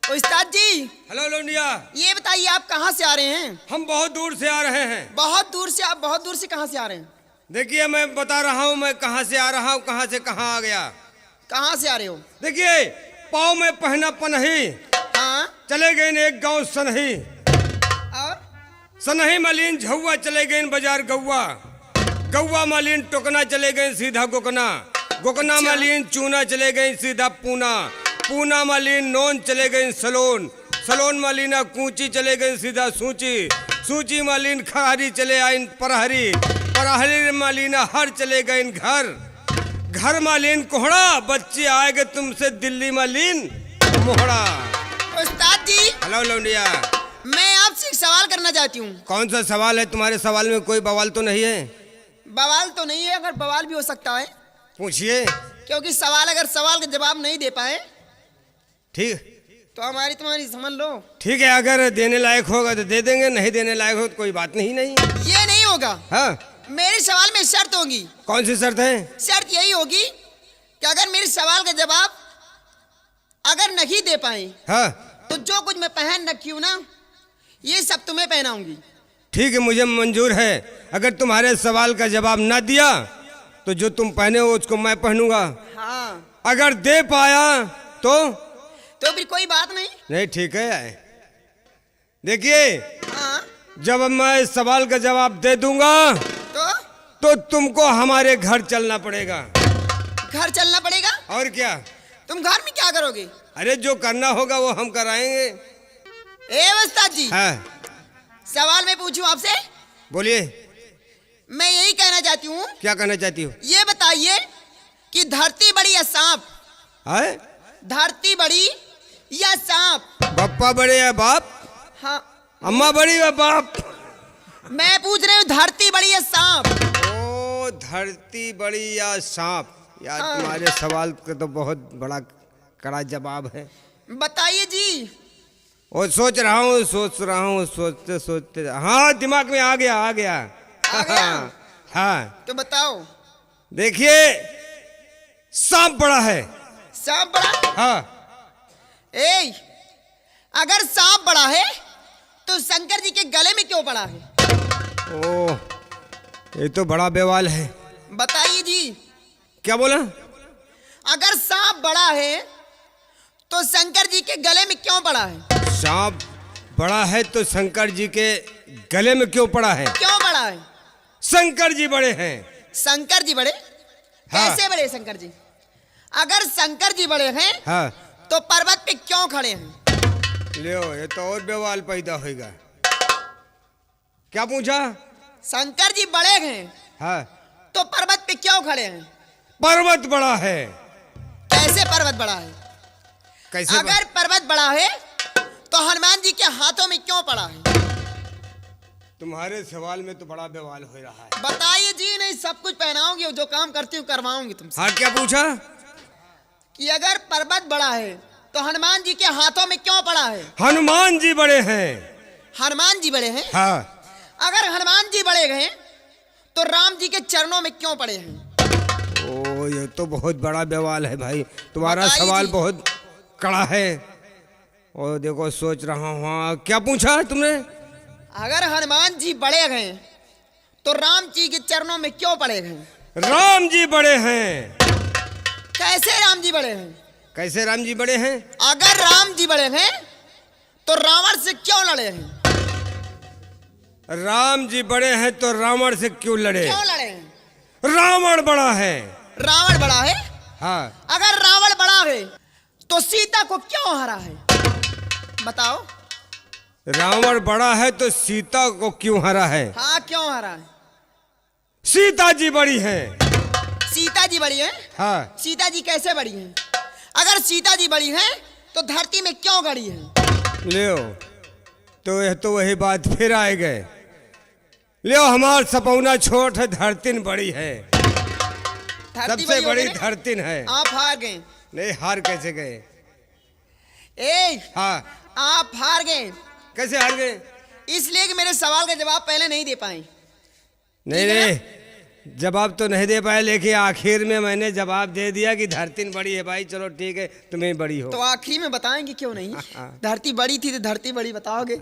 उस्ताद जी। Hello लौंडिया। ये बताइए आप कहाँ से आ रहे हैं? हम बहुत दूर से आ रहे हैं। बहुत दूर से? आप बहुत दूर से कहाँ से आ रहे हैं? देखिए मैं बता रहा हूँ मैं कहाँ से आ रहा हूँ, कहाँ से कहाँ आ गया। कहाँ से आ रहे हो? देखिए पाँव में पहना पनही, हाँ। चले गए एक गांव सनही। और सनही मालीन झुआ चले गए बाजार गौवा। गौवा मालीन टोकना चले गए सीधा गोकना। गोकना मालीन चूना चले गए सीधा पूना। पूना मालीन नोन चले गए सलोन। सलोन मालीना कूची चले गए सीधा सूची। सूची मालीन खरहरी चले आए परहरी। परहरी मालीना हर चले गए घर। घर मालीन कोहड़ा, बच्चे आएगे तुमसे दिल्ली मालीन मोहड़ा। उस्ताद जी। हेलो लौंडिया। मैं आपसे एक सवाल करना चाहती हूँ। कौन सा सवाल है? तुम्हारे सवाल में कोई बवाल तो नहीं है? बवाल तो नहीं है, अगर बवाल भी हो सकता है। पूछिए। क्योंकि सवाल अगर सवाल का जवाब नहीं दे पाए ठीक तो हमारी तुम्हारी समझ लो। ठीक है, अगर देने लायक होगा तो दे देंगे, नहीं देने लायक हो तो कोई बात नहीं। ये नहीं होगा। हाँ, मेरे सवाल में शर्त होगी। कौन सी शर्त है? शर्त यही होगी कि अगर मेरे सवाल का जवाब अगर नहीं दे पाए हाँ, तो जो कुछ मैं पहन रखी हूँ ना, ये सब तुम्हें पहनाऊंगी। ठीक है, मुझे मंजूर है। अगर तुम्हारे सवाल का जवाब ना दिया तो जो तुम पहने हो उसको मैं पहनूंगा। हाँ। अगर दे पाया तो फिर कोई बात नहीं। नहीं, ठीक है। देखिए हाँ। जब मैं इस सवाल का जवाब दे दूंगा तो तुमको हमारे घर चलना पड़ेगा। घर चलना पड़ेगा? और क्या? तुम घर में क्या करोगे? अरे जो करना होगा वो हम कराएंगे। ए उस्ताद जी। हाँ, सवाल मैं पूछूं आपसे? बोलिए। मैं यही कहना चाहती हूँ। क्या कहना चाहती हो? ये बताइए कि धरती बड़ी या सांप? है? धरती बड़ी या सांप? पप्पा बड़े या बाप? हाँ। अम्मा बड़ी या बाप? मैं पूछ रही हूँ धरती बड़ी या सांप? ओ, धरती बड़ी या सांप? यार हाँ। तुम्हारे सवाल का तो बहुत बड़ा कड़ा जवाब है। बताइए जी। और सोच रहा हूँ सोचते सोचते हाँ दिमाग में आ गया। आ गया? हाँ। तो बताओ। देखिए सांप बड़ा है। सांप बड़ा? हाँ। अगर सांप बड़ा है तो शंकर जी के गले में क्यों पड़ा है? ओ, ये तो बड़ा बेवाल है। बताइए जी। क्या बोला? अगर सांप बड़ा है तो शंकर जी के गले में क्यों पड़ा है? सांप बड़ा है तो शंकर जी के गले में क्यों पड़ा है? क्यों पड़ा है? शंकर जी बड़े हैं। शंकर जी बड़े? हाँ। कैसे बड़े शंकर जी? अगर शंकर जी बड़े हैं हाँ, तो पर्वत पे क्यों खड़े हैं? लियो, ये तो और बेवाल पैदा होगा। क्या पूछा? शंकर जी बड़े हैं हाँ, तो पर्वत पे क्यों खड़े हैं? पर्वत बड़ा है। कैसे पर्वत बड़ा है? कैसे? अगर पर्वत बड़ा है तो हनुमान जी के हाथों में क्यों पड़ा है? तुम्हारे सवाल में तो बड़ा बेवाल हो रहा है। बताइए जी। नहीं, सब कुछ पहनाऊंगी, जो काम करती हूँ करवाऊंगी तुमसे। हाँ, क्या पूछा? कि अगर पर्वत बड़ा है तो हनुमान जी के हाथों में क्यों पड़ा है? हनुमान जी बड़े हैं। हनुमान जी बड़े हैं? हाँ। अगर हनुमान जी बड़े हैं तो राम जी के चरणों में क्यों पड़े हैं? ओ, ये तो बहुत बड़ा बेवाल है भाई। तुम्हारा सवाल जी। बहुत कड़ा है। और देखो सोच रहा हूँ। हाँ, क्या पूछा तुमने? अगर हनुमान जी बड़े हैं तो राम जी के चरणों में क्यों पड़े हैं? राम जी बड़े हैं। कैसे राम जी बड़े हैं? कैसे राम जी बड़े हैं? अगर राम जी बड़े हैं तो रावण से क्यों लड़े हैं? राम जी बड़े हैं तो रावण से क्यों लड़े? क्यों लड़े हैं? रावण बड़ा है। रावण बड़ा है? हाँ। अगर रावण बड़ा है तो सीता को क्यों हरा है? बताओ। रावण बड़ा है तो सीता को क्यों हरा है? हाँ, क्यों हरा है? सीता जी बड़ी हैं। सीता जी बड़ी है? हाँ। सीता जी कैसे बड़ी हैं? अगर सीता जी बड़ी हैं तो धरती में क्यों गड़ी है? लियो, तो यह तो वही बात फिर आए गए। लियो, हमार सपौना छोट है, धरती बड़ी है। सबसे बड़ी धरती है। आप हार गए। नहीं, हार कैसे गए? हाँ। आप हार गए। कैसे हार गए? इसलिए कि मेरे सवाल का जवाब पहले नहीं दे पाए। नहीं, जवाब तो नहीं दे पाए, लेकिन आखिर में मैंने जवाब दे दिया कि धरती बड़ी है भाई। चलो ठीक है, तुम्हें बड़ी हो। तो आखिरी में बताएंगे क्यों नहीं? धरती बड़ी थी तो धरती बड़ी बताओगे।